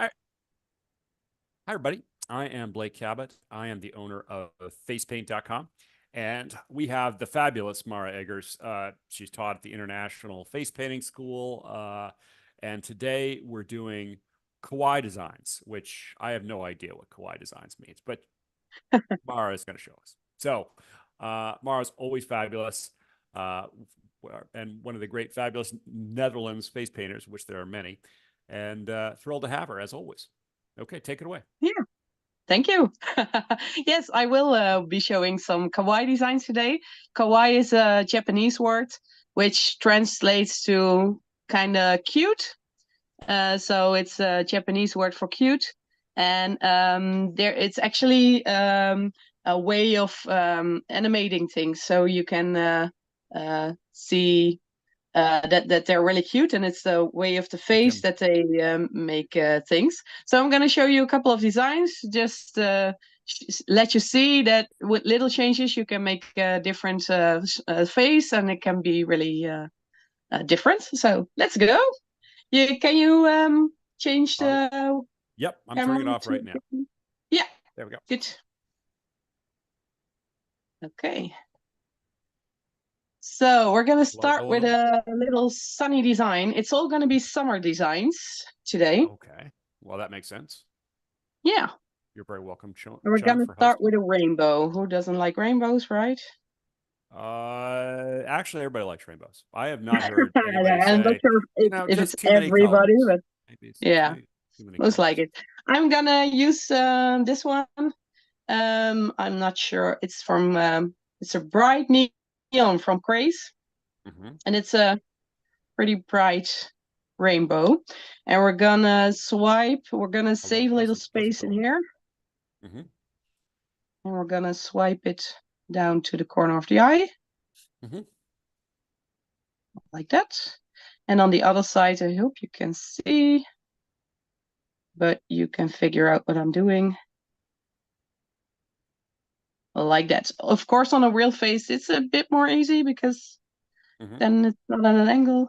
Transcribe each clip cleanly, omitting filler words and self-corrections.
Hi, everybody. I am Blake Cabot. I am the owner of facepaint.com. And we have the fabulous Mara Zegers. She's taught at the International Facepainting School. And today we're doing Kawaii designs, which I have no idea what Kawaii designs means, but Mara is going to show us. So Mara's always fabulous. And one of the great, fabulous Netherlands face painters, which there are many. And thrilled to have her, as always. Okay, take it away. Yeah, thank you. Yes, I will be showing some kawaii designs today. Kawaii is a Japanese word which translates to kind of cute. So it's a Japanese word for cute, and it's actually a way of animating things, so you can see that they're really cute, and it's the way of the face that they make things. So I'm going to show you a couple of designs, just let you see that with little changes you can make a different face, and it can be really different. So let's go. Can you change the Yep, I'm camera turning it off right now. Yeah, there we go. Good. Okay. So we're going to start with a little sunny design. It's all going to be summer designs today. Okay. Well, that makes sense. Yeah. You're very welcome, Sean. We're going to start with a rainbow. Who doesn't like rainbows, right? Actually, everybody likes rainbows. I have not heard anybody I'm not say, sure if just it's too many everybody, colors. but yeah, most like it. I'm going to use this one. I'm not sure. It's from, it's a bright neon from Craze. And it's a pretty bright rainbow. And we're gonna swipe. We're gonna save a little space in here. And we're gonna swipe it down to the corner of the eye. Like that. And on the other side, I hope you can see, but you can figure out what I'm doing. Like that. Of course, on a real face, it's a bit more easy because then it's not at an angle.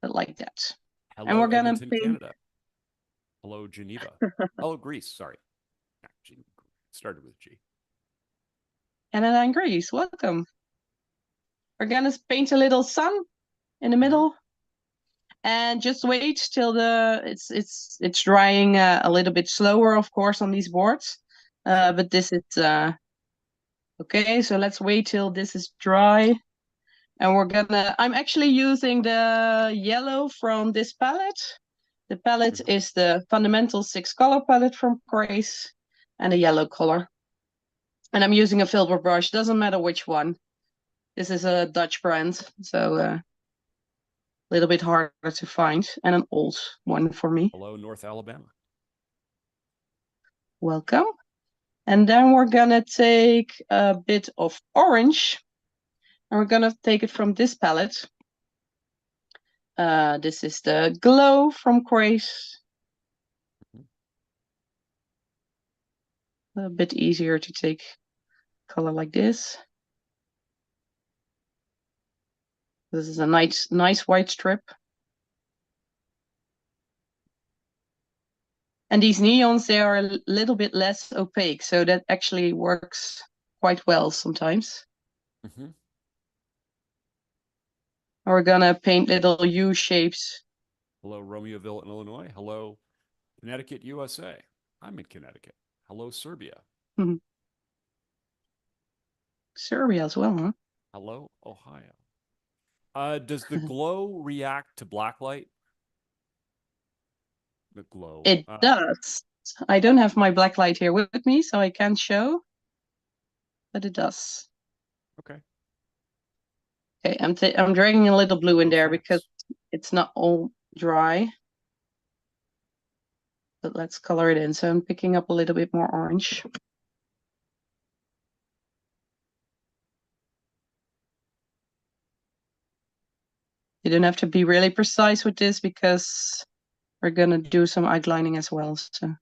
But like that. Hello, and we're gonna Edmonton, paint. Canada. Hello, Geneva. Hello, Greece. Sorry. Started with G. Canada and Greece, welcome. We're gonna paint a little sun in the middle, and just wait till it's drying a little bit slower, of course, on these boards. But this is okay. So let's wait till this is dry, and I'm actually using the yellow from this palette. The palette is the Fundamental 6-color palette from Grace, and a yellow color. And I'm using a filbert brush. Doesn't matter which one. This is a Dutch brand, so a little bit harder to find, and an old one for me. Hello, North Alabama. Welcome. And then we're gonna take a bit of orange, and we're gonna take it from this palette. This is the Glow from Grace. A bit easier to take color like this. This is a nice white strip. And these neons, they are a little bit less opaque, so that actually works quite well sometimes. We're gonna paint little U shapes. Hello, Romeoville, Illinois. Hello, Connecticut, USA. I'm in Connecticut. Hello, Serbia. Serbia as well, huh? Hello, Ohio. Does the glow react to blacklight? The glow. It does. I don't have my black light here with me, so I can't show, but it does. Okay. Okay, I'm dragging a little blue in there because it's not all dry. But let's color it in. So I'm picking up a little bit more orange. You don't have to be really precise with this because we're gonna do some outlining as well. So.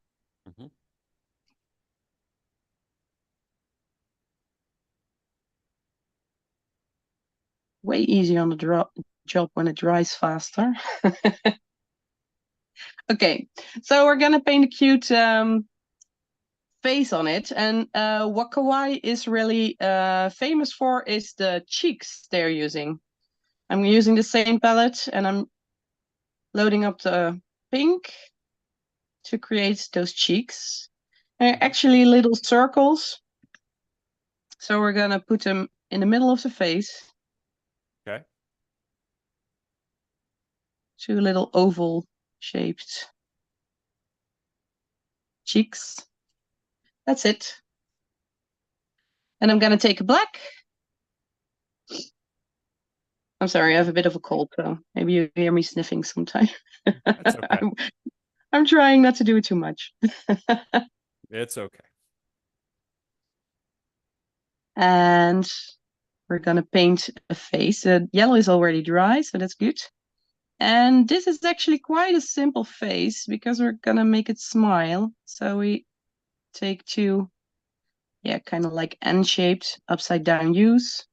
Way easier on the job when it dries faster. Okay, so we're gonna paint a cute face on it, and what Kawaii is really famous for is the cheeks they're using. I'm using the same palette, and I'm loading up the pink to create those cheeks. They're actually little circles, so we're gonna put them in the middle of the face. Okay. 2 little oval shaped cheeks. That's it. And I'm gonna take a black. I'm sorry, I have a bit of a cold, so maybe you hear me sniffing sometime. That's okay. I'm trying not to do it too much. It's okay. And we're gonna paint a face. The yellow is already dry, so that's good. And this is actually quite a simple face because we're gonna make it smile. So we take 2, yeah, kind of like N-shaped upside down U's.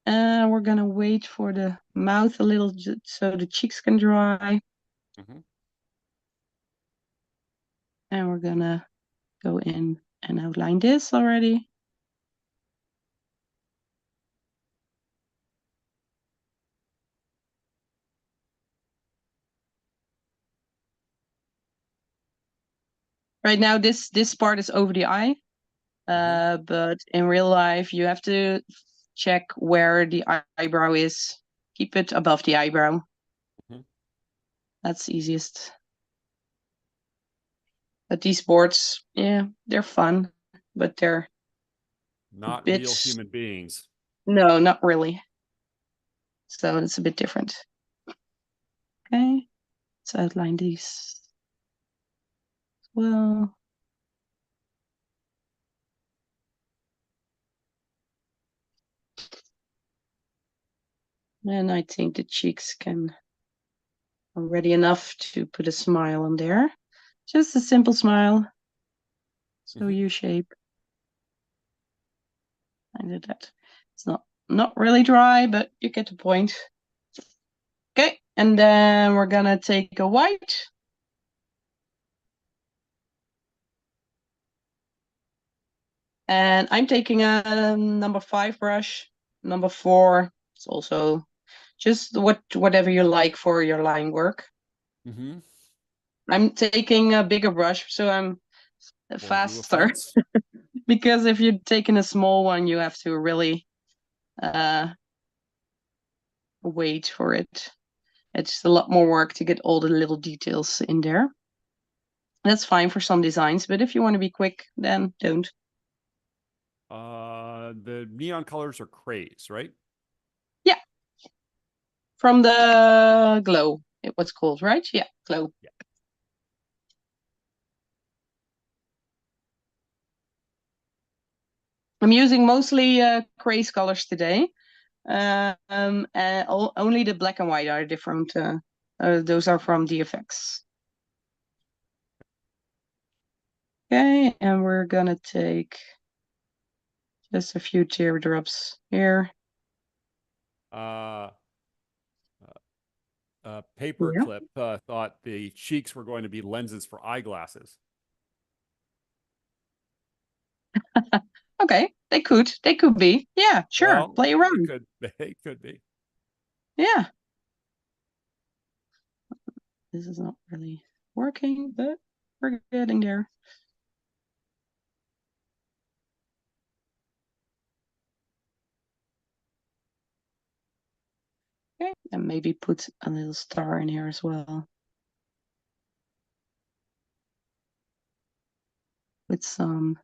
We're gonna wait for the mouth a little so the cheeks can dry. And we're gonna go in and outline this already. Right now, this part is over the eye, but in real life, you have to check where the eyebrow is. Keep it above the eyebrow. That's easiest. But these boards, yeah, they're fun, but they're not bit... real human beings. No, not really. So it's a bit different. Okay, let's outline these as well. And I think the cheeks can already enough to put a smile on there. Just a simple smile. So U-shape. I did that. It's not really dry, but you get the point. Okay, and then we're gonna take a white. And I'm taking a number 5 brush. Number 4. It's also just whatever you like for your line work. I'm taking a bigger brush, so I'm faster. Because if you're taking a small one, you have to really wait for it. It's a lot more work to get all the little details in there. That's fine for some designs, but if you want to be quick, then don't. The neon colors are craze, right? Yeah. From the Glow, it was called, right? Yeah, Glow. Yeah. I'm using mostly craze colors today. Only the black and white are different. Those are from DFX. Okay, and we're gonna take just a few teardrops here. Paperclip thought the cheeks were going to be lenses for eyeglasses. Okay, they could be. Yeah, sure. Well, play around. They could be. Yeah. This is not really working, but we're getting there. Okay, and maybe put a little star in here as well. With some...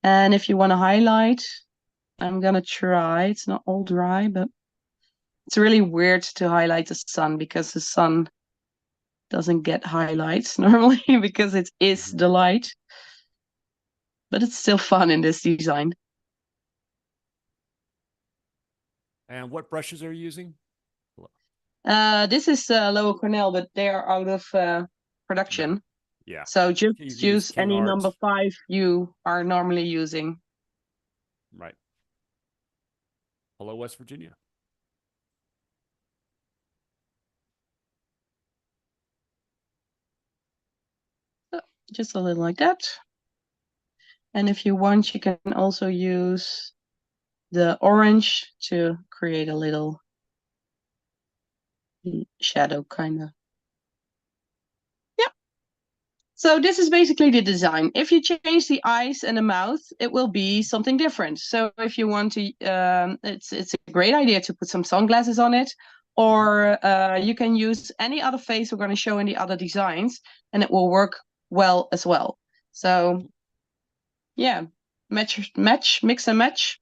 And if you want to highlight, I'm gonna try. It's not all dry, but it's really weird to highlight the sun because the sun doesn't get highlights normally because it is the light. But it's still fun in this design. And what brushes are you using? This is Lower Cornell, but they are out of production. No. Yeah. So just use any number 5 you are normally using. Right. Hello, West Virginia. Just a little like that. And if you want, you can also use the orange to create a little shadow, kind of. Yeah. So this is basically the design. If you change the eyes and the mouth, it will be something different. So if you want to, it's a great idea to put some sunglasses on it, or you can use any other face we're going to show in the other designs, and it will work well as well. So yeah, mix and match.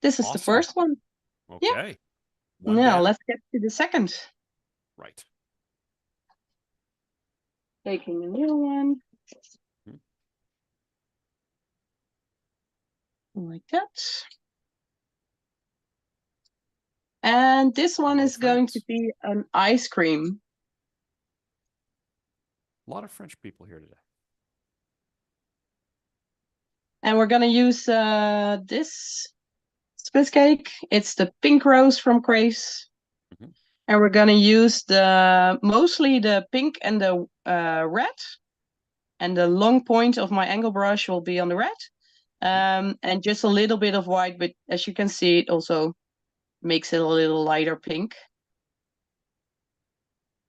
This is the Awesome. first one. Yeah. Okay. One Now down. let's get to the second. Right. Taking a new one. Mhm. Like that. And this one Hello, is going to France. be an ice cream. A lot of French people here today. And we're going to use this split cake. It's the pink rose from Craze. Mhm. And we're going to use mostly the pink and the red. And the long point of my angle brush will be on the red. And just a little bit of white, but as you can see, it also makes it a little lighter pink.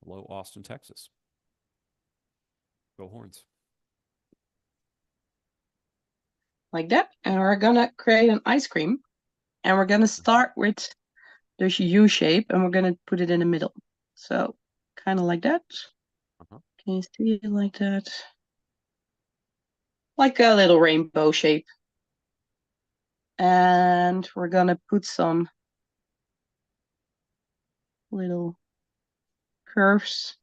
Hello, Austin, Texas. Go Horns. Like that. And we're gonna create an ice cream. And we're gonna start with the U shape and we're gonna put it in the middle. So kind of like that. Uh-huh. Can you see it like that? Like a little rainbow shape. And we're gonna put some little curves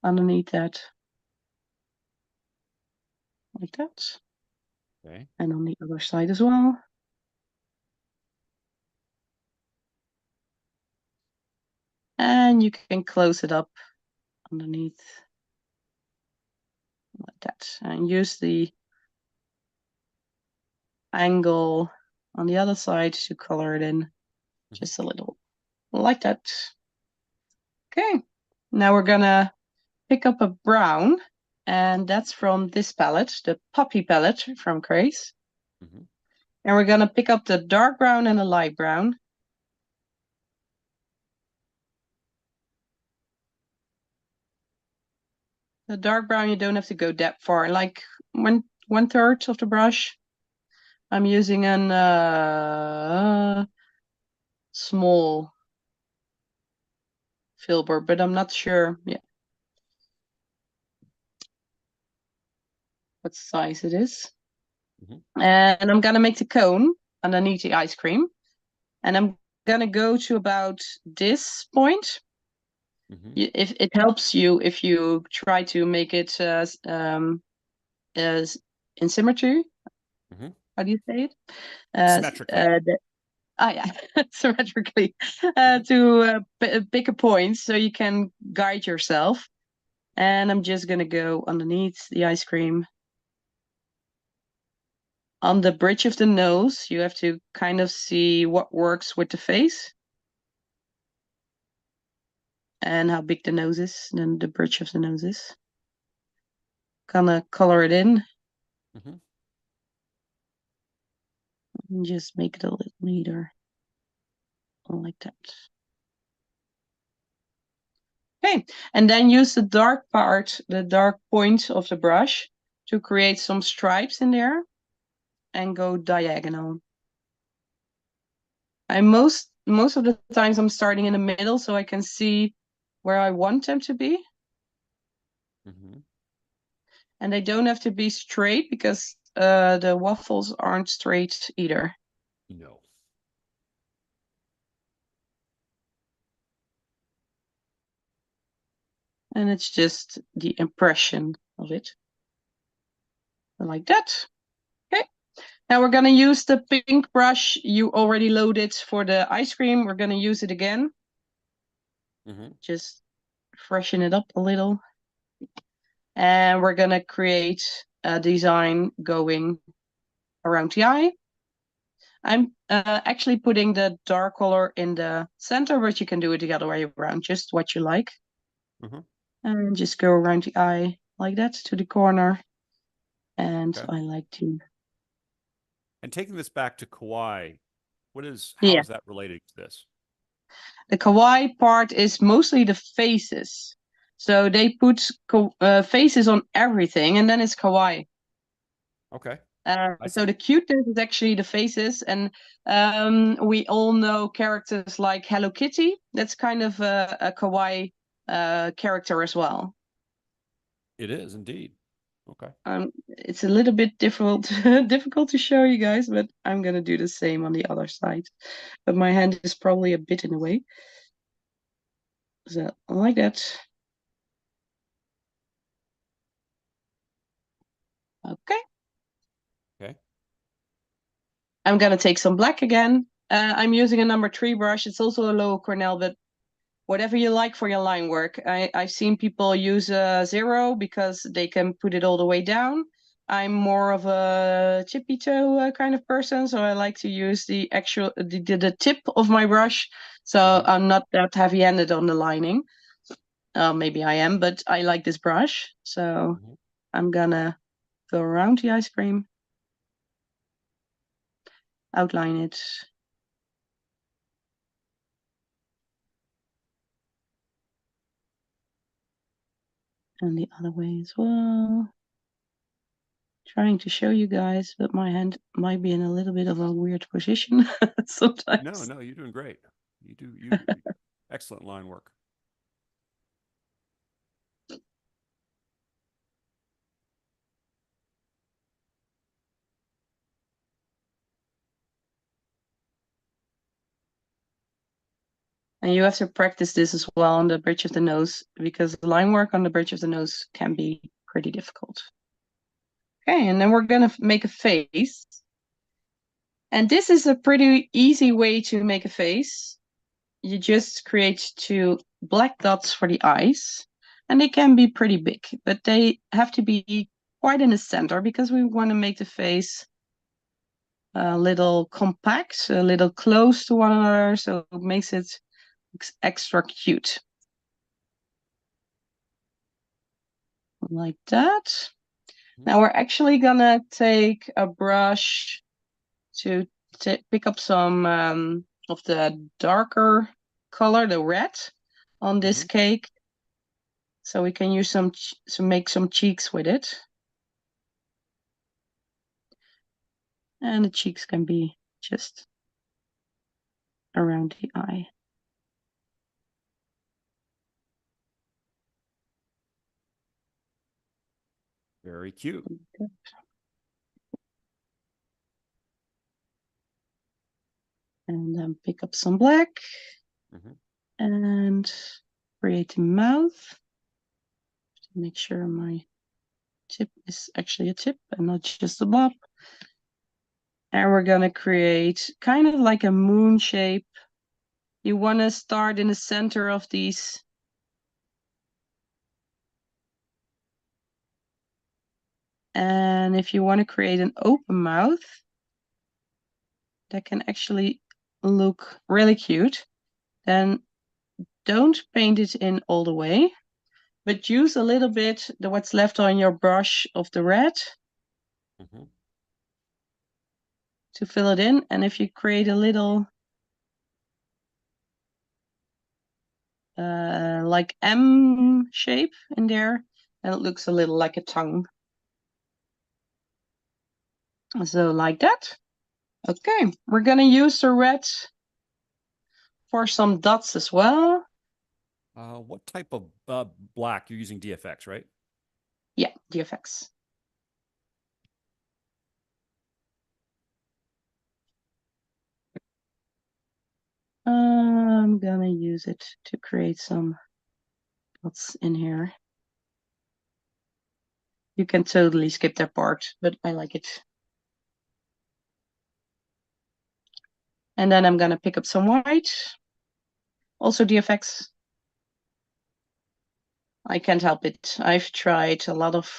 underneath that. Like that. Okay. And on the other side as well. And you can close it up underneath like that. And use the angle on the other side to color it in just a little like that. Okay, now we're gonna pick up a brown, and that's from this palette, the Puppy palette from Craze. Mhm. And we're gonna pick up the dark brown and the light brown. The dark brown, you don't have to go that far, like one third of the brush. I'm using an small filbert, but I'm not sure yet what size it is. Mhm. And I'm gonna make the cone underneath the ice cream. And I'm gonna go to about this point. Mhm. If it helps you if you try to make it as in symmetry. Mhm. How do you say it? Symmetrically. Yeah, symmetrically. Mhm. To pick a point so you can guide yourself. And I'm just gonna go underneath the ice cream. On the bridge of the nose, you have to kind of see what works with the face. And how big the nose is, then the bridge of the nose is. Gonna color it in Mhm. and just make it a little neater. Like that. Okay, and then use the dark part, the dark point of the brush to create some stripes in there and go diagonal. Most of the times I'm starting in the middle so I can see where I want them to be. Mhm. And they don't have to be straight because the waffles aren't straight either. No. And it's just the impression of it. Like that. Okay. Now we're going to use the pink brush you already loaded for the ice cream. We're going to use it again. Mhm. Just freshen it up a little. And we're going to create a design going around the eye. I'm actually putting the dark color in the center, but you can do it the other way around, just what you like. Mm-hmm. And just go around the eye like that to the corner. And Okay. I like to, And taking this back to Kawaii, how yeah. is that related to this? The kawaii part is mostly the faces. So they put faces on everything, and then it's kawaii. Okay, I So see. the cuteness is actually the faces, and we all know characters like Hello Kitty. That's kind of a kawaii character as well. It is indeed. Okay. It's a little bit difficult difficult to show you guys, but I'm gonna do the same on the other side. But my hand is probably a bit in the way. So like that. Okay. Okay. I'm gonna take some black again. I'm using a number 3 brush. It's also a low Cornell, but whatever you like for your line work. I've seen people use a 0 because they can put it all the way down. I'm more of a chippy toe kind of person, so I like to use the actual the tip of my brush. So Mm-hmm. I'm not that heavy-handed on the lining. Maybe I am, but I like this brush. So Mm-hmm. I'm gonna go around the ice cream, outline it. And the other way as well. Trying to show you guys, but my hand might be in a little bit of a weird position No, sometimes. no, you're doing great. You excellent line work. And you have to practice this as well on the bridge of the nose because line work on the bridge of the nose can be pretty difficult. Okay, and then we're gonna make a face. And this is a pretty easy way to make a face. You just create 2 black dots for the eyes, and they can be pretty big, but they have to be quite in the center because we want to make the face a little compact, a little close to one another, so it makes it extra cute. Like that. Now we're actually gonna take a brush to pick up some of the darker color, the red, on this Mm-hmm. cake. So we can use some to make some cheeks with it. And the cheeks can be just around the eye. Very cute. And then pick up some black Mm-hmm. and create a mouth. Make sure my tip is actually a tip and not just a blob. And we're gonna create kind of like a moon shape. You want to start in the center of these. And if you want to create an open mouth, that can actually look really cute, then don't paint it in all the way, but use a little bit what's left on your brush of the red Mm-hmm. to fill it in. And if you create a little like M shape in there, then it looks a little like a tongue. So like that. Okay, we're gonna use the red for some dots as well. What type of black? You're using DFX, right? Yeah, the effects. I'm gonna use it to create some dots in here. You can totally skip that part, but I like it. And then I'm gonna pick up some white. Also DFX. I can't help it. I've tried a lot of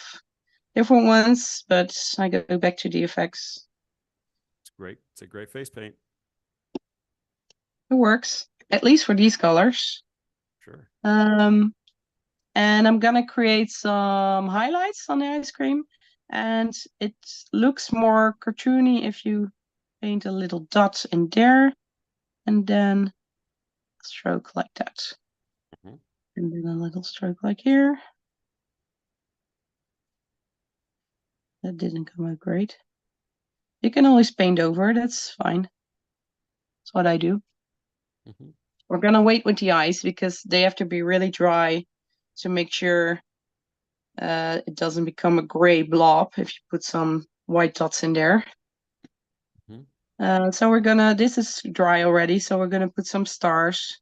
different ones, but I go back to DFX. Great. It's a great face paint. It works, at least for these colors. Sure. And I'm gonna create some highlights on the ice cream, and it looks more cartoony if you paint a little dot in there, and then a stroke like that, Mhm. and then a little stroke like here. That didn't come out great. You can always paint over, that's fine. That's what I do. Mhm. We're gonna wait with the eyes because they have to be really dry to make sure it doesn't become a gray blob if you put some white dots in there. Mhm. So we're gonna, this is dry already, so we're gonna put some stars.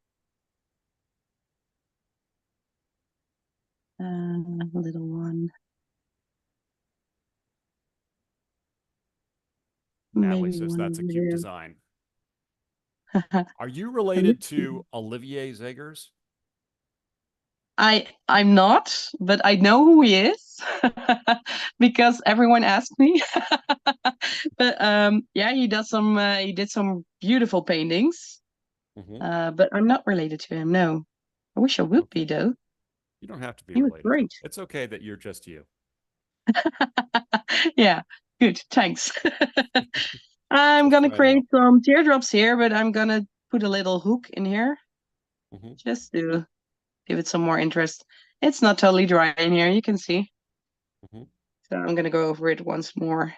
A little one. Natalie Maybe says one that's a over cute here. design. Are you related to Olivier Zegers? I'm not, but I know who he is because everyone asked me. But yeah, he did some beautiful paintings. Mm-hmm. But I'm not related to him. No, I wish I would be Okay. though. You don't have to be He was related. great. It's okay that you're just you. Yeah, good. Thanks. I'm Just gonna trying to create help. some teardrops here, but I'm gonna put a little hook in here Mm-hmm. just to give it some more interest. It's not totally dry in here, you can see. Mm-hmm. So I'm gonna go over it once more,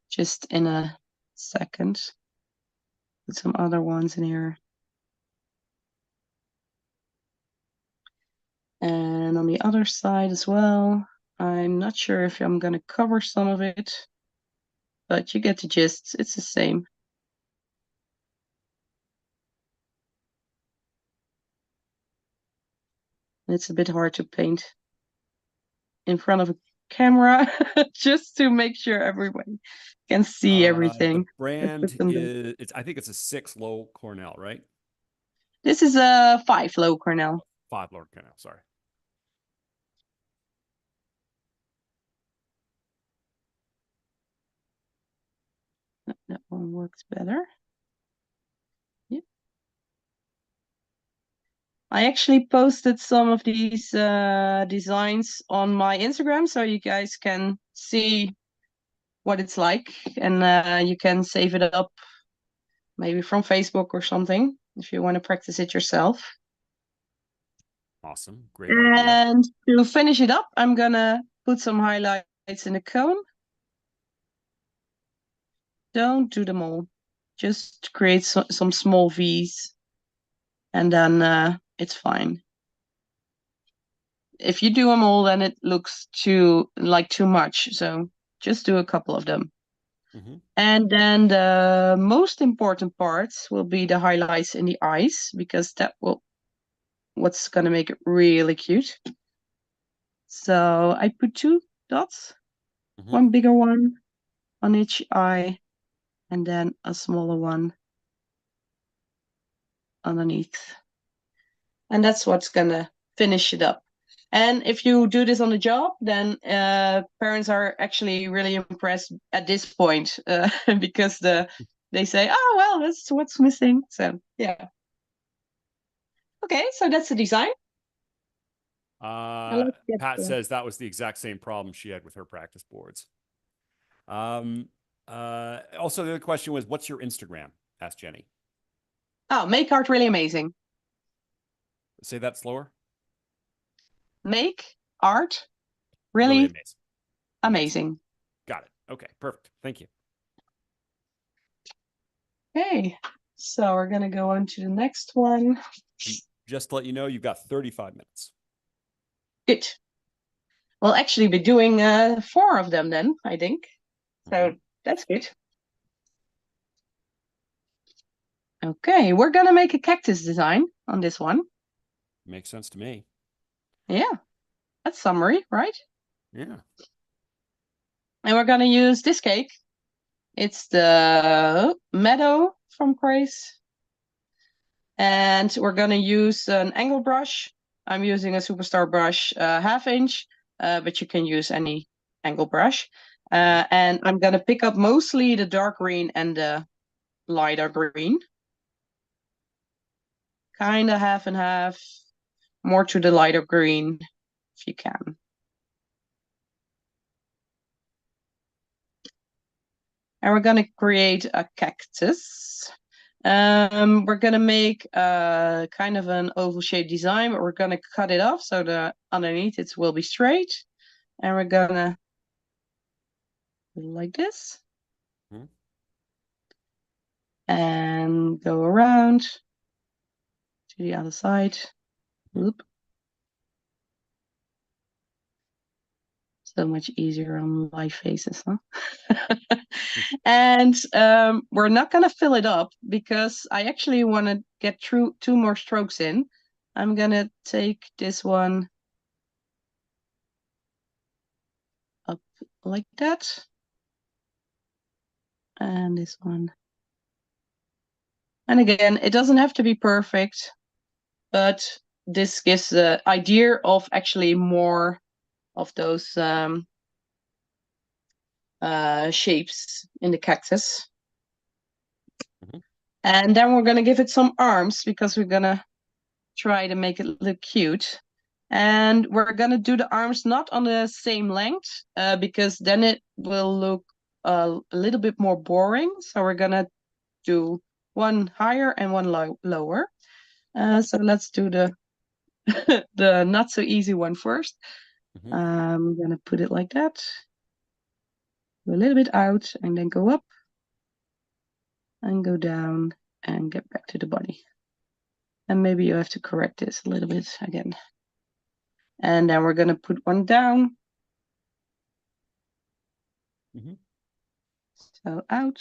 just in a second. Put some other ones in here. And on the other side as well. I'm not sure if I'm gonna cover some of it, but you get the gist. It's the same. It's a bit hard to paint in front of a camera just to make sure everyone can see The everything. Let's put brand some down. is I think it's a 6 low Cornell, right? This is a 5 low Cornell. 5 low Cornell, sorry. That one works better. Yep. I actually posted some of these designs on my Instagram, so you guys can see what it's like, and you can save it up maybe from Facebook or something if you want to practice it yourself. Awesome. Great idea. And to finish it up, I'm gonna put some highlights in the cone. Don't do them all. Just create some small V's, and then it's fine. If you do them all, then it looks too much. So just do a couple of them. Mm-hmm. And then the most important parts will be the highlights in the eyes, because that will what's gonna make it really cute. So I put 2 dots, Mm-hmm. one bigger one on each eye, and then a smaller one underneath. And that's what's gonna finish it up. And if you do this on the job, then parents are actually really impressed at this point because they say, "Oh well, that's what's missing." So yeah. Okay, so that's the design. Uh, Get Pat says that was the exact same problem she had with her practice boards. Also, the other question was, "What's your Instagram?" asked Jenny. Oh, make art really amazing. Say that slower. Make art Really really amazing. amazing. Got it. Okay, perfect. Thank you. Okay, so we're gonna go on to the next one. Just to let you know, you've got 35 minutes. Good. We'll actually be doing 4 of them then, I think. So that's good. Okay, we're gonna make a cactus design on this one. Makes sense to me. Yeah, that's summary, right? Yeah. And we're gonna use this cake. It's the Meadow from Grace. And we're gonna use an angle brush. I'm using a Superstar brush, 1/2 inch, but you can use any angle brush. And I'm gonna pick up mostly the dark green and the lighter green. Kind of half and half, more to the lighter green if you can. And we're gonna create a cactus. We're gonna make a kind of an oval shaped design, but we're gonna cut it off so the underneath it will be straight. And we're gonna do it like this. Mm-hmm. And go around to the other side. Whoop. So much easier on live faces, huh? And we're not gonna fill it up because I actually want to get through 2 more strokes in. I'm gonna take this one up like that. And this one. And again, it doesn't have to be perfect, but this gives the idea of actually more of those shapes in the cactus. Mm-hmm. And then we're gonna give it some arms because we're gonna try to make it look cute. And we're gonna do the arms not on the same length because then it will look a little bit more boring. So we're gonna do one higher and one lower. So let's do the the not so easy one first. Mm-hmm. I'm gonna put it like that. Go a little bit out and then go up and go down and get back to the body. And maybe you have to correct this a little bit again. And then we're gonna put one down. Mm-hmm. So out.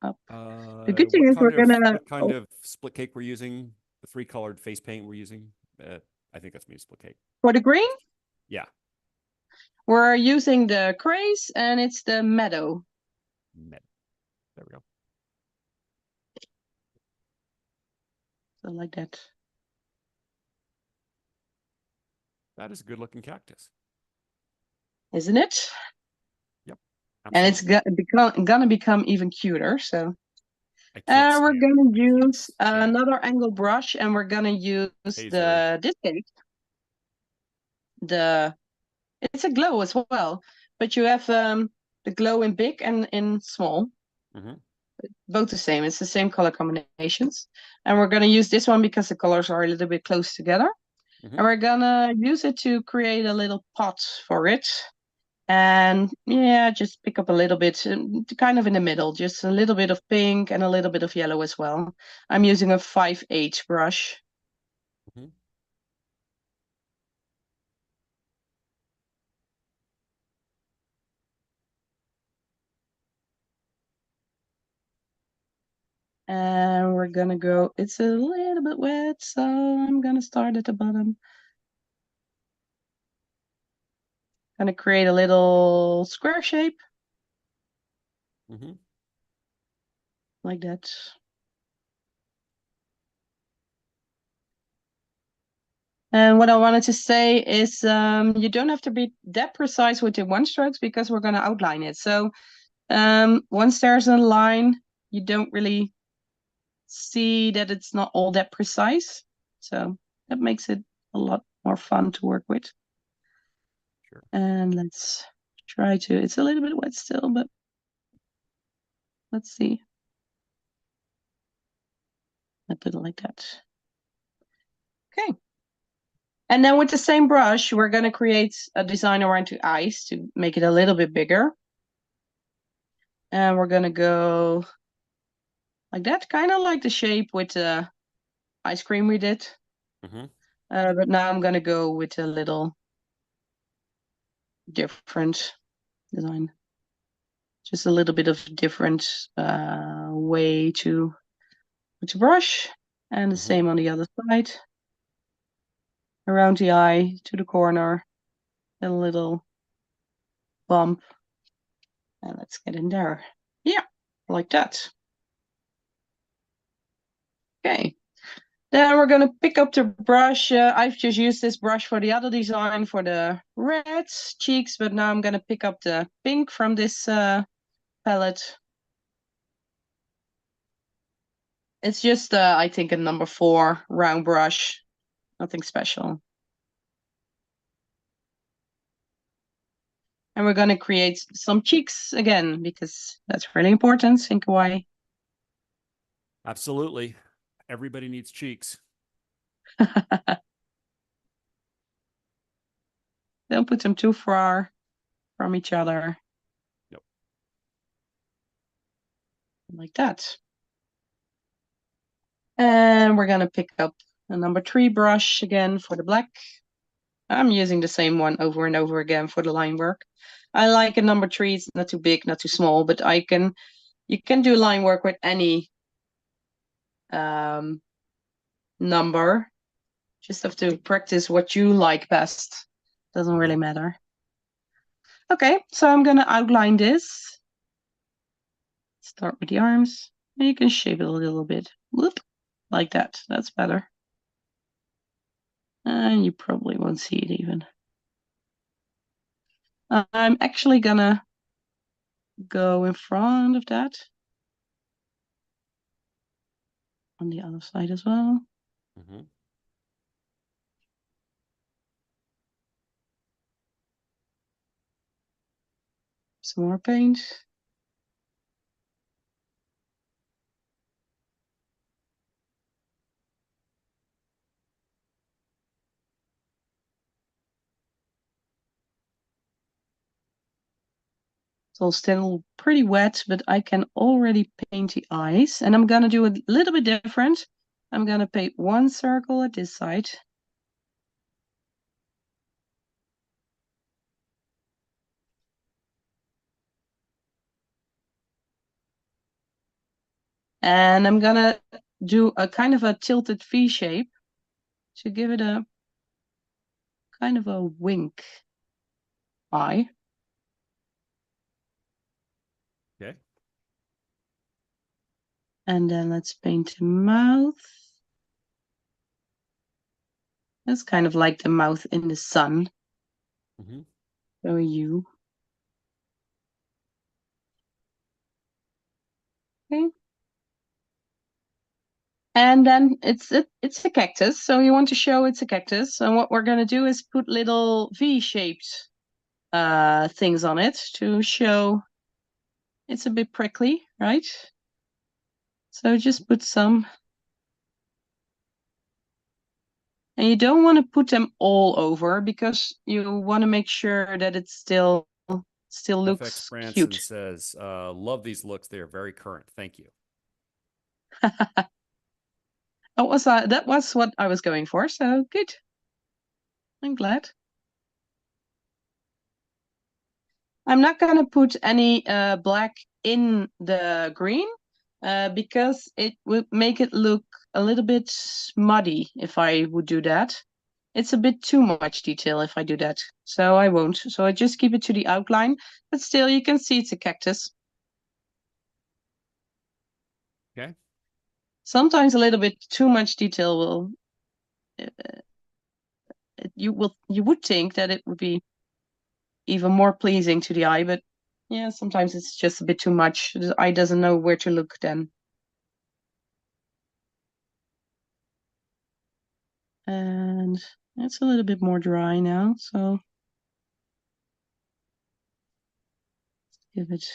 Up. The good thing is we're gonna what kind of split cake we're using? The 3-colored face paint we're using? I think that's me split cake. for the green, Yeah. we're using the craze and it's the meadow. There we go. So like that. That is a good looking cactus. Isn't it? Yep. And it's gonna become even cuter. So we're gonna use another angle brush and we're gonna use this cake. It's a glow as well, but you have the glow in big and in small. Mm-hmm. Both the same. It's the same color combinations. And we're gonna use this one because the colors are a little bit close together. Mm-hmm. And we're gonna use it to create a little pot for it. And yeah, just pick up a little bit, kind of in the middle, just a little bit of pink and a little bit of yellow as well. I'm using a 5/8 brush. Mm-hmm. And we're gonna go, it's a little bit wet, so I'm gonna start at the bottom. Gonna create a little square shape. Mm-hmm. Like that. And what I wanted to say is you don't have to be that precise with your one strokes because we're going to outline it. So once there's a line, you don't really see that it's not all that precise. So that makes it a lot more fun to work with. Sure. And let's try to, it's a little bit wet still, but let's see. I put it like that. Okay. And then with the same brush, we're going to create a design around the eyes to make it a little bit bigger. And we're going to go like that, kind of like the shape with the ice cream we did. Mm-hmm. But now I'm going to go with a little different design. Just a little bit of different way to with the brush. And the same on the other side. Around the eye, to the corner. A little bump. And let's get in there. Yeah, like that. Okay. Then we're gonna pick up the brush. I've just used this brush for the other design for the red cheeks, but now I'm gonna pick up the pink from this palette. It's just, I think, a number 4 round brush. Nothing special. And we're going to create some cheeks again, because that's really important in kawaii. Absolutely. Everybody needs cheeks. Don't put them too far from each other. Nope. Like that. And we're going to pick up a number 3 brush again for the black. I'm using the same one over and over again for the line work. I like a number 3. It's not too big, not too small, but you can do line work with any number. Just have to practice what you like best. Doesn't really matter. Okay, so I'm gonna outline this. Start with the arms. And you can shape it a little bit. Whoop, like that. That's better. And you probably won't see it even. I'm actually gonna go in front of that. On the other side as well. Mm-hmm. Some more paint. It's all still pretty wet, but I can already paint the eyes. And I'm gonna do a little bit different. I'm gonna paint one circle at this side. And I'm gonna do a kind of a tilted V shape to give it a kind of a wink eye. Okay. And then let's paint the mouth. It's kind of like the mouth in the sun. Mm-hmm. So you. Okay. And then it's a cactus. So you want to show it's a cactus. And what we're gonna do is put little V-shaped things on it to show it's a bit prickly, right? So just put some. And you don't want to put them all over because you want to make sure that it still FX looks Branson cute. says, love these looks. They are very current. Thank you. That was what I was going for, so good. I'm glad. I'm not gonna put any black in the green because it would make it look a little bit muddy if I would do that. It's a bit too much detail if I do that, so I won't. So I just keep it to the outline, but still you can see it's a cactus. Okay. Sometimes a little bit too much detail will you would think that it would be even more pleasing to the eye, but yeah, sometimes it's just a bit too much. The eye doesn't know where to look then. And it's a little bit more dry now, so give it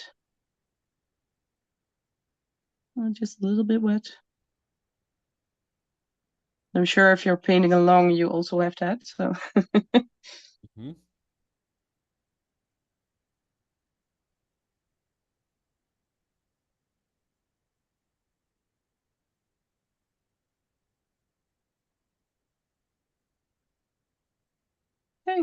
just a little bit wet. I'm sure if you're painting along, you also have that. So Mm-hmm. okay.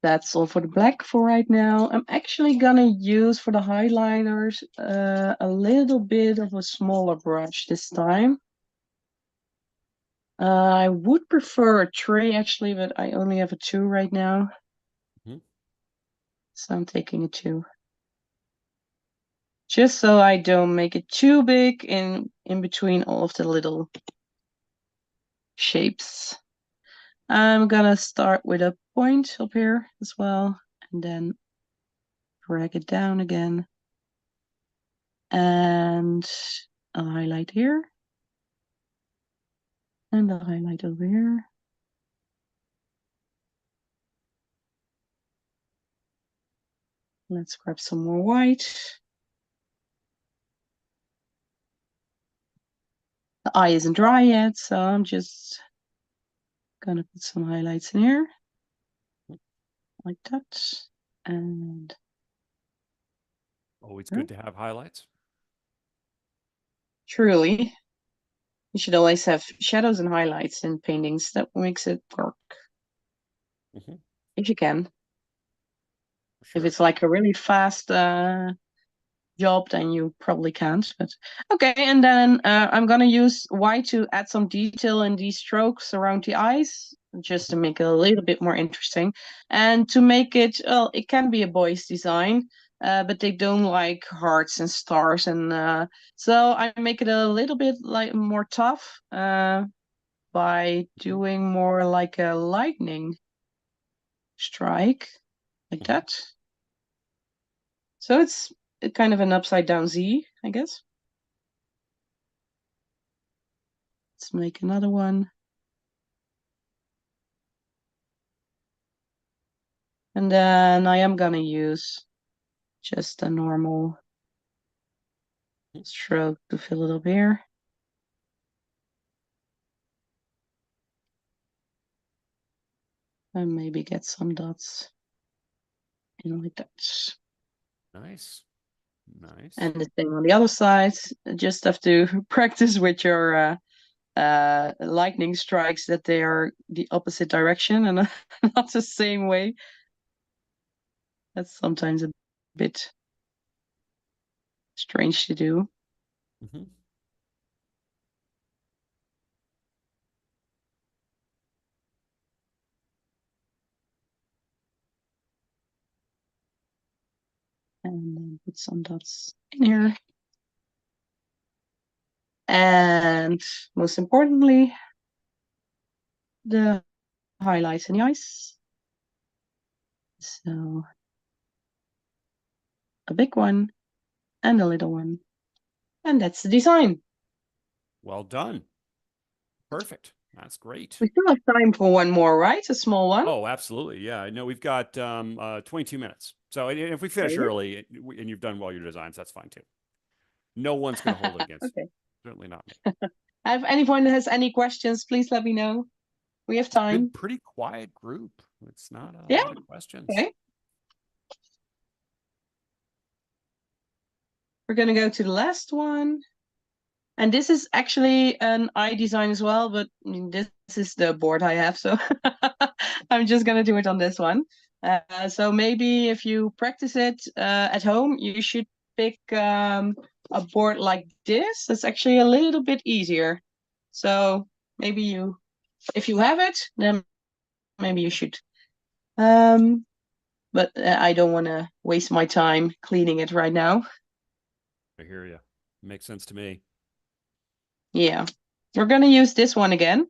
That's all for the black for right now. I'm actually gonna use for the highliners a little bit of a smaller brush this time. I would prefer a tray actually, but I only have a 2 right now. Mm-hmm. So I'm taking a 2. Just so I don't make it too big in in between all of the little shapes. I'm gonna start with a point up here as well, and then drag it down again. And a highlight here. And a highlight over here. Let's grab some more white. The eye isn't dry yet, so I'm just gonna put some highlights in here. Like that. And Always good to have highlights. truly, you should always have shadows and highlights in paintings. That makes it work. If you can. Sure. If it's like a really fast job, then you probably can't. But okay, and then I'm gonna use white to add some detail in these strokes around the eyes, just to make it a little bit more interesting, and to make it, well, it can be a boy's design, but they don't like hearts and stars, and so I make it a little bit like more tough by doing more like a lightning strike, like that. So it's kind of an upside down Z, I guess. Let's make another one. And then I am gonna use just a normal stroke to fill it up here. And maybe get some dots in like that. Nice. Nice. And the same on the other side. Just have to practice with your lightning strikes, that they are the opposite direction and not the same way. That's sometimes a bit strange to do. And then put some dots in here. And most importantly, the highlights in the eyes. So a big one and a little one. And that's the design. Well done. Perfect. That's great. We still have time for one more, right? A small one. Oh, absolutely. Yeah. No, we've got 22 minutes. So if we finish early and you've done well your designs, that's fine too. No one's going to hold it against you. Certainly not me. If anyone has any questions, please let me know. We have time. Pretty quiet group. It's not a lot of questions. Okay. We're going to go to the last one. And this is actually an eye design as well, but this is the board I have, so I'm just going to do it on this one. So maybe if you practice it at home, you should pick a board like this. It's actually a little bit easier. So maybe if you have it, then maybe you should. But I don't want to waste my time cleaning it right now. I hear you. Makes sense to me. Yeah, we're going to use this one again.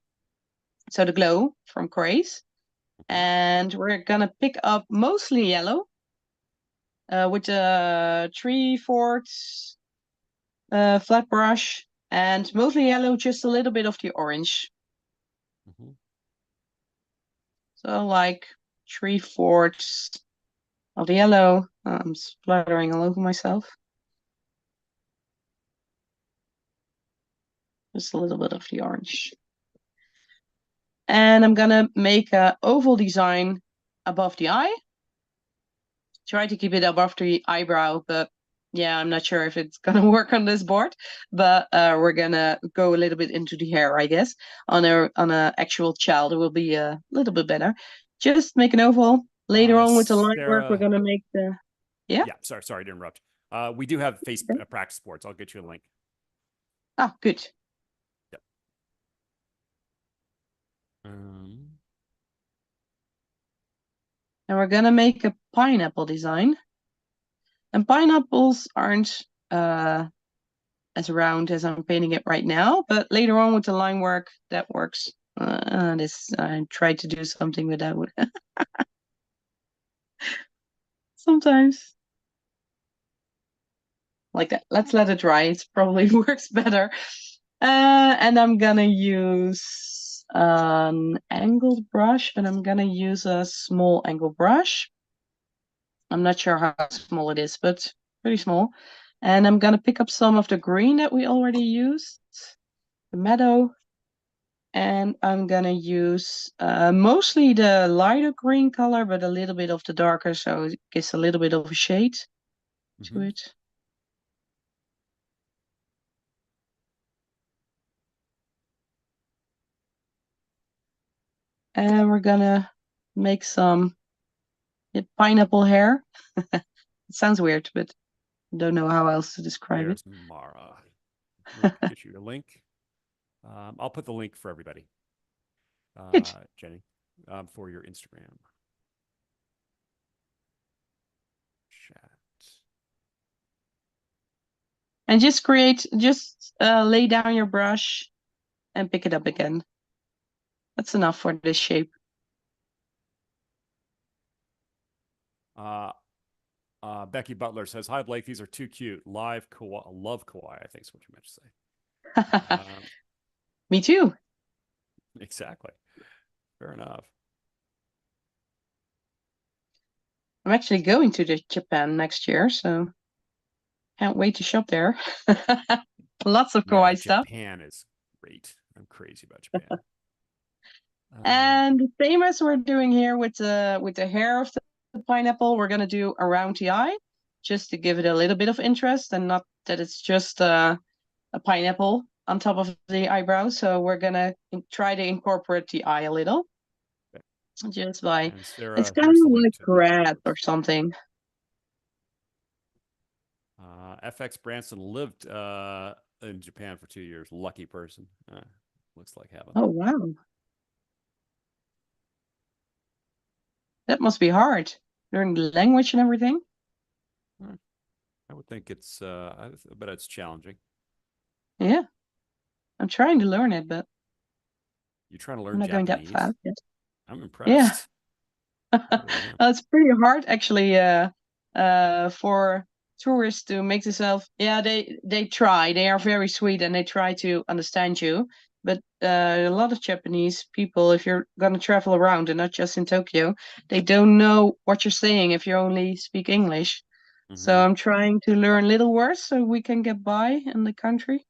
So the glow from Craze. And we're going to pick up mostly yellow with a 3/4 flat brush, and mostly yellow, just a little bit of the orange. So like 3/4 of the yellow. I'm splattering all over myself. Just a little bit of the orange. And I'm gonna make an oval design above the eye. Try to keep it above the eyebrow, but yeah, I'm not sure if it's gonna work on this board. But we're gonna go a little bit into the hair, I guess. On a actual child, it will be a little bit better. Just make an oval. Later on with the line work, we're gonna make the yeah. Sorry to interrupt. We do have face practice boards. I'll get you a link. Ah, good. Yep. And we're gonna make a pineapple design. And pineapples aren't as round as I'm painting it right now, but later on with the line work, that works. I tried to do something with that sometimes. Like that. Let's let it dry. It probably works better. And I'm gonna use an angled brush, but I'm gonna use a small angle brush. I'm not sure how small it is, but pretty small. And I'm gonna pick up some of the green that we already used, the meadow, and I'm gonna use mostly the lighter green color, but a little bit of the darker, so it gives a little bit of a shade to it. And we're gonna make some pineapple hair. It sounds weird, but I don't know how else to describe it. There's Mara. Let me get you a link. I'll put the link for everybody, Good. Jenny, for your Instagram chat. And just lay down your brush and pick it up again. That's enough for this shape. Becky Butler says, "Hi Blake, these are too cute. Live Kawaii, love Kawaii. I think is what you meant to say." Me too. Exactly. Fair enough. I'm actually going to Japan next year, so can't wait to shop there. Lots of kawaii stuff. Japan is great. I'm crazy about Japan. And the same as we're doing here with the hair of the pineapple, we're gonna do around the eye, just to give it a little bit of interest and not that it's just a pineapple on top of the eyebrow. So we're gonna try to incorporate the eye a little. Just by Sarah, it's kind of like grass or something. FX Branson lived in Japan for 2 years. Lucky person. Looks like heaven. Oh wow. That must be hard. Learning the language and everything. I would think it's but it's challenging. Yeah. I'm trying to learn it, but you're trying to learn I'm not Japanese? going that fast yet. I'm impressed. Yeah. Well, it's pretty hard actually for tourists to make themselves. Yeah, they try. They are very sweet and they try to understand you. But a lot of Japanese people, if you're gonna travel around and not just in Tokyo, they don't know what you're saying if you only speak English. So I'm trying to learn little words so we can get by in the country.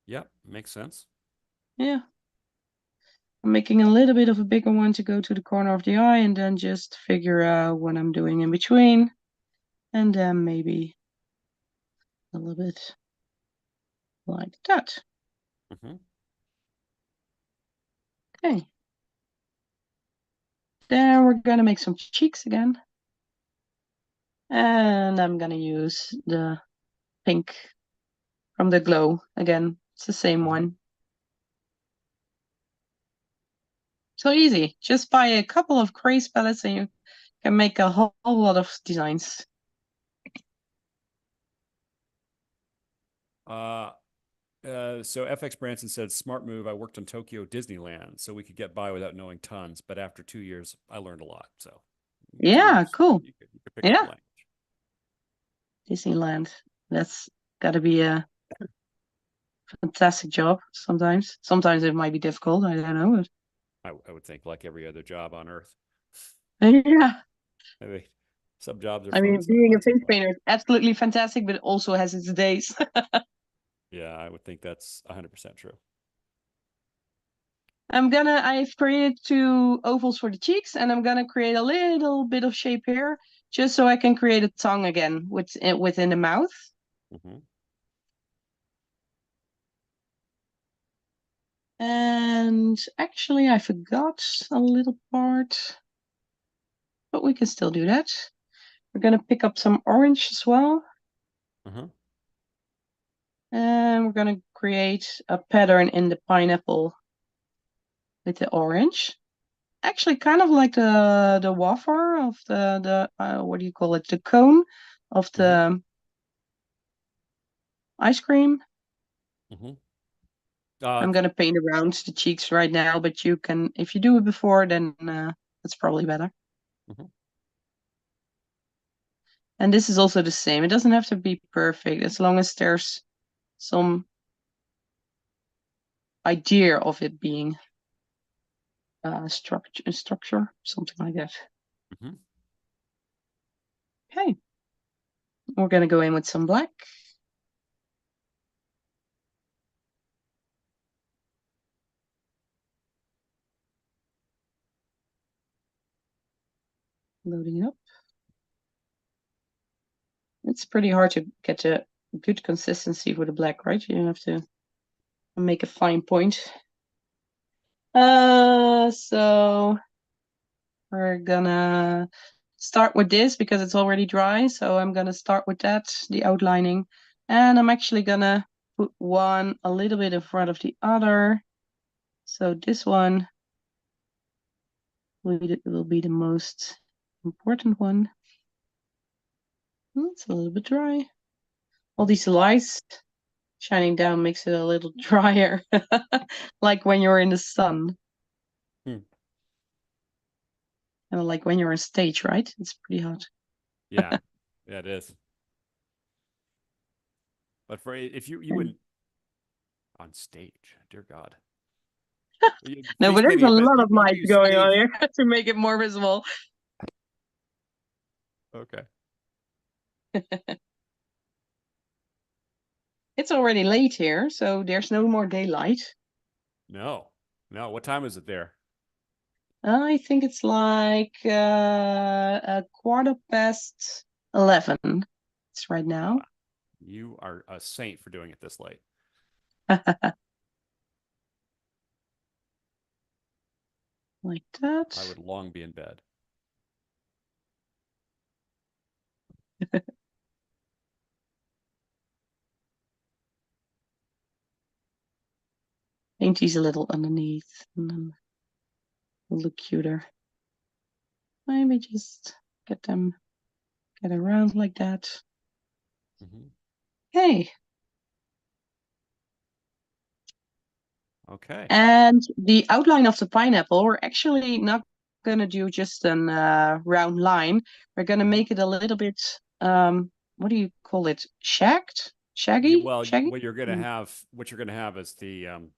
Yep, makes sense. Yeah. I'm making a little bit of a bigger one to go to the corner of the eye and then just figure out what I'm doing in between. And then maybe a little bit like that. Okay. Then we're going to make some cheeks again. And I'm going to use the pink from the glow again. It's the same one. So easy. Just buy a couple of Craze palettes and you can make a whole lot of designs. So FX Branson said, "Smart move. I worked in Tokyo Disneyland, so we could get by without knowing tons. But after 2 years, I learned a lot. So yeah, cool. You could pick up language. Disneyland. That's got to be a fantastic job. Sometimes it might be difficult. I don't know. I would think like every other job on Earth. Yeah. Maybe some jobs are. I mean, being a face painter is absolutely fantastic, but it also has its days. Yeah, I would think that's 100% true. I've created 2 ovals for the cheeks, and I'm gonna create a little bit of shape here, just so I can create a tongue again within the mouth. And actually, I forgot a little part, but we can still do that. We're gonna pick up some orange as well. And we're gonna create a pattern in the pineapple with the orange. Actually, kind of like the wafer of the what do you call it? The cone of the ice cream. Mhm. I'm gonna paint around the cheeks right now, but you can, if you do it before, then it's probably better. Mhm. And this is also the same. It doesn't have to be perfect as long as there's some idea of it being structure, something like that. Mhm. Okay, we're gonna go in with some black. Loading it up. It's pretty hard to get a good consistency with the black, right? You have to make a fine point. So we're gonna start with this because it's already dry. So I'm gonna start with that, the outlining. And I'm actually gonna put one a little bit in front of the other. So this one will be the most important one. It's a little bit dry. All these lights shining down makes it a little drier, like when you're in the sun. Hmm. And like when you're on stage, right? It's pretty hot. Yeah, yeah, it is. But for if you And- wouldn't on stage, dear God. No, Face but there's painting a event, lot of you lights do going on stage. here to make it more visible. Okay. It's already late here, so there's no more daylight. No, no. What time is it there? I think it's like a 11:15. It's right now. You are a saint for doing it this late. Like that. I would long be in bed. Paint these a little underneath and then it'll look cuter. Maybe just get around like that. Mhm. Hey, Okay. and the outline of the pineapple, we're actually not gonna do just a round line. We're gonna Mhm. make it a little bit, what do you call it? Shagged? Well, Shaggy? what you're gonna have is the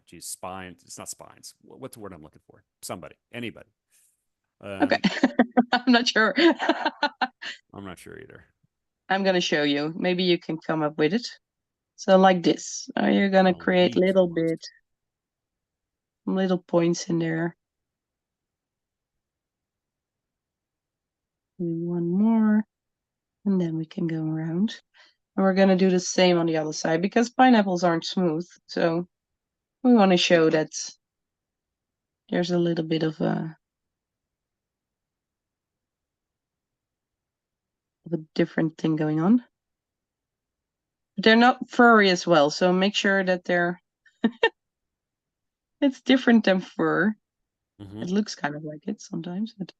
geez, spines. It's not spines. What's the word I'm looking for? Somebody, anybody. Okay. Um, I'm not sure. I'm not sure either. I'm gonna show you. Maybe you can come up with it. So like this. You're gonna A create leek little bit, almost. little points in there. One more, and then we can go around. And we're gonna do the same on the other side because pineapples aren't smooth. So we want to show that there's a little bit of a different thing going on. But they're not furry as well, so make sure that they're it's different than fur. It Mhm. looks kind of like it sometimes. But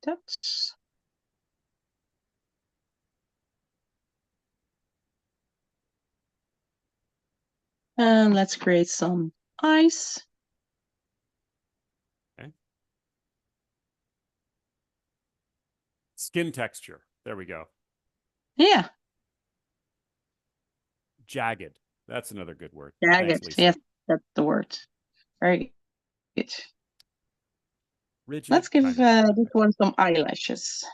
that's and let's create some eyes. Okay. Skin texture. There we go. Yeah, Jagged. That's another good word. Thanks, jagged. Lisa. Yes, that's the word. Very good. Rigid, Let's give kind of. this one some eyelashes.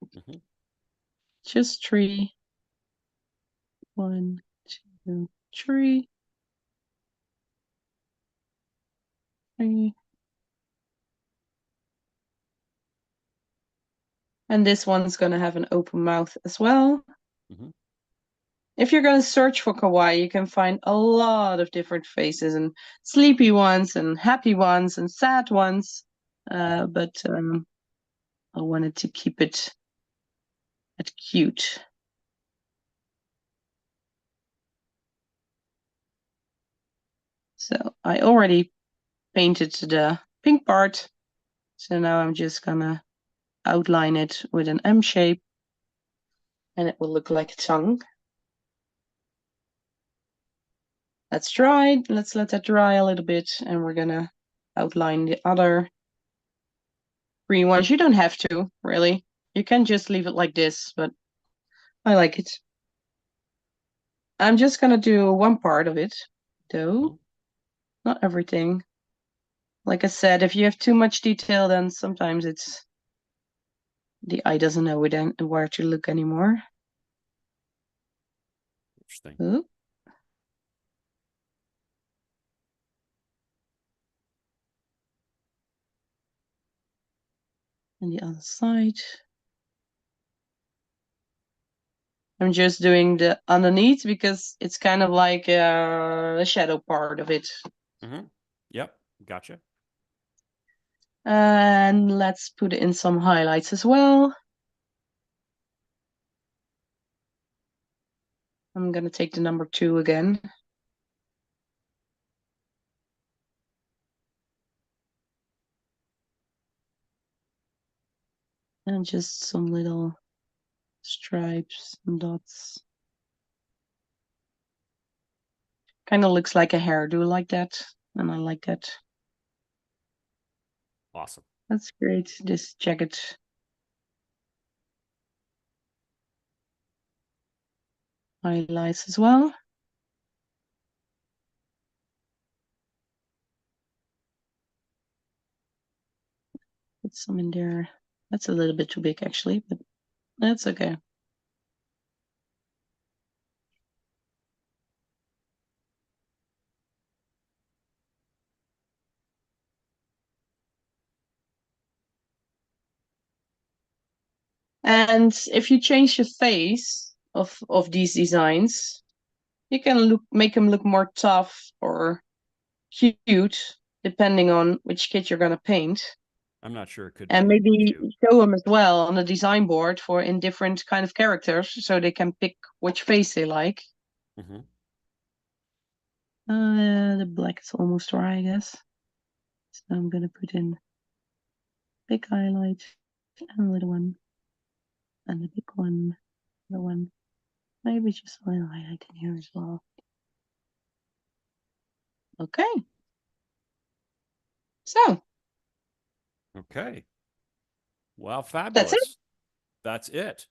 Mhm. Just three. 1, 2, 3. 3. And this one's going to have an open mouth as well. Mhm. If you're going to search for kawaii, you can find a lot of different faces and sleepy ones and happy ones and sad ones. Mhm. But I wanted to keep it at cute. So I already painted the pink part. So now I'm just gonna outline it with an M shape, and it will look like a tongue. That's dry. Let's let that dry a little bit, and we're gonna outline the other green ones. You don't have to, really. You can just leave it like this, but I like it. I'm just gonna do one part of it, though. Not everything. Like I said, if you have too much detail, then sometimes the eye doesn't know where to look anymore. Interesting. Ooh. And the other side. I'm just doing the underneath because it's kind of like a shadow part of it. Yep, gotcha. And let's put in some highlights as well. I'm gonna take the number 2 again. And just some little stripes and dots. Kind of looks like a hairdo like that, and I like that. Awesome. That's great. This jacket. Highlights as well. Put some in there. That's a little bit too big actually, but that's okay. And if you change the face of these designs, you can make them look more tough or cute, depending on which kit you're gonna paint. I'm not sure it could And be maybe cute. show them as well on the design board for in different kind of characters, so they can pick which face they like. The black is almost dry, I guess. So I'm gonna put in big highlight and a little one, and the big one, the one. Maybe just a little highlight in here as well. Okay. So. Okay. Well, That's it. fabulous. That's it.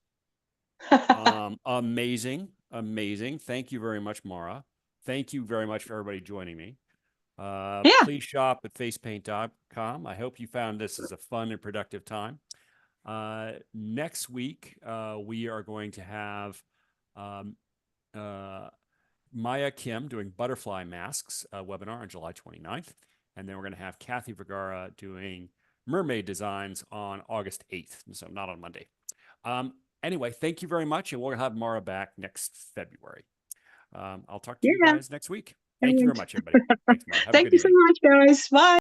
Amazing. Amazing. Thank you very much, Mara. Thank you very much for everybody joining me. Yeah. Please shop at facepaint.com. I hope you found this as a fun and productive time. Next week, we are going to have Maya Kim doing butterfly masks webinar on July 29th. And then we're going to have Kathy Vergara doing mermaid designs on August 8th. So not on Monday. Anyway, thank you very much. And we'll have Mara back next February. I'll talk to you guys next week. Thank you very much, everybody. Thanks, Mara. Have a Thank good you so evening. much, guys. Bye.